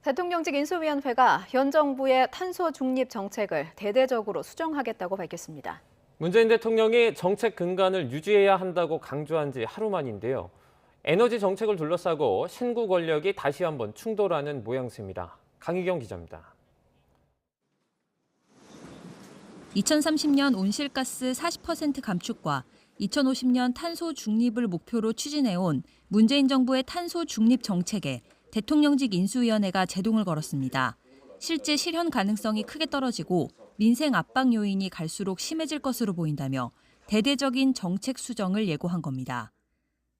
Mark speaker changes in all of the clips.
Speaker 1: 대통령직 인수위원회가 현 정부의 탄소 중립 정책을 대대적으로 수정하겠다고 밝혔습니다.
Speaker 2: 문재인 대통령이 정책 근간을 유지해야 한다고 강조한 지 하루 만인데요. 에너지 정책을 둘러싸고 신구 권력이 다시 한번 충돌하는 모양새입니다. 강희경 기자입니다.
Speaker 3: 2030년 온실가스 40% 감축과 2050년 탄소 중립을 목표로 추진해온 문재인 정부의 탄소 중립 정책에 대통령직 인수위원회가 제동을 걸었습니다. 실제 실현 가능성이 크게 떨어지고 민생 압박 요인이 갈수록 심해질 것으로 보인다며 대대적인 정책 수정을 예고한 겁니다.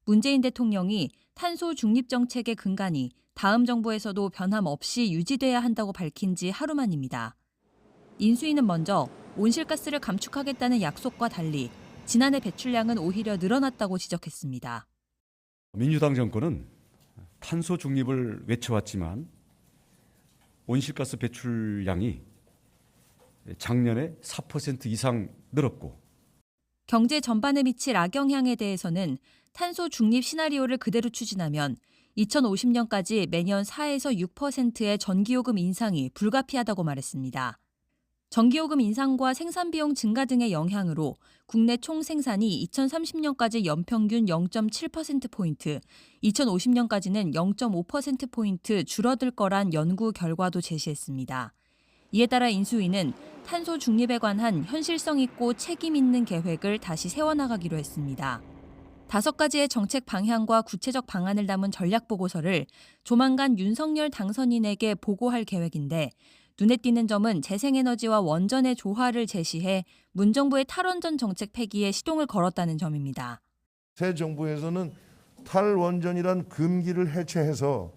Speaker 3: 문재인 대통령이 탄소 중립 정책의 근간이 다음 정부에서도 변함없이 유지돼야 한다고 밝힌 지 하루 만입니다. 인수위는 먼저 온실가스를 감축하겠다는 약속과 달리 지난해 배출량은 오히려 늘어났다고 지적했습니다.
Speaker 4: 민주당 정권은 탄소 중립을 외쳐왔지만 온실가스 배출량이 작년에 4% 이상 늘었고
Speaker 3: 경제 전반에 미칠 악영향에 대해서는 탄소 중립 시나리오를 그대로 추진하면 2050년까지 매년 4에서 6%의 전기요금 인상이 불가피하다고 말했습니다. 전기요금 인상과 생산비용 증가 등의 영향으로 국내 총 생산이 2030년까지 연평균 0.7%포인트, 2050년까지는 0.5%포인트 줄어들 거란 연구 결과도 제시했습니다. 이에 따라 인수위는 탄소 중립에 관한 현실성 있고 책임 있는 계획을 다시 세워나가기로 했습니다. 5가지의 정책 방향과 구체적 방안을 담은 전략보고서를 조만간 윤석열 당선인에게 보고할 계획인데 눈에 띄는 점은 재생에너지와 원전의 조화를 제시해 문정부의 탈원전 정책 폐기에 시동을 걸었다는 점입니다.
Speaker 5: 새 정부에서는 탈원전이란 금기를 해체해서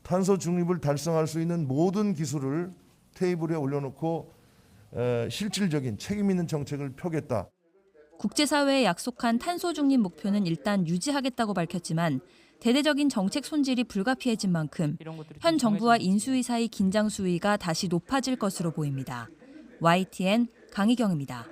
Speaker 5: 탄소 중립을 달성할 수 있는 모든 기술을 테이블에 올려놓고 실질적인 책임 있는 정책을 펴겠다.
Speaker 3: 국제사회에 약속한 탄소 중립 목표는 일단 유지하겠다고 밝혔지만 대대적인 정책 손질이 불가피해진 만큼 현 정부와 인수위 사이 긴장 수위가 다시 높아질 것으로 보입니다. YTN 강희경입니다.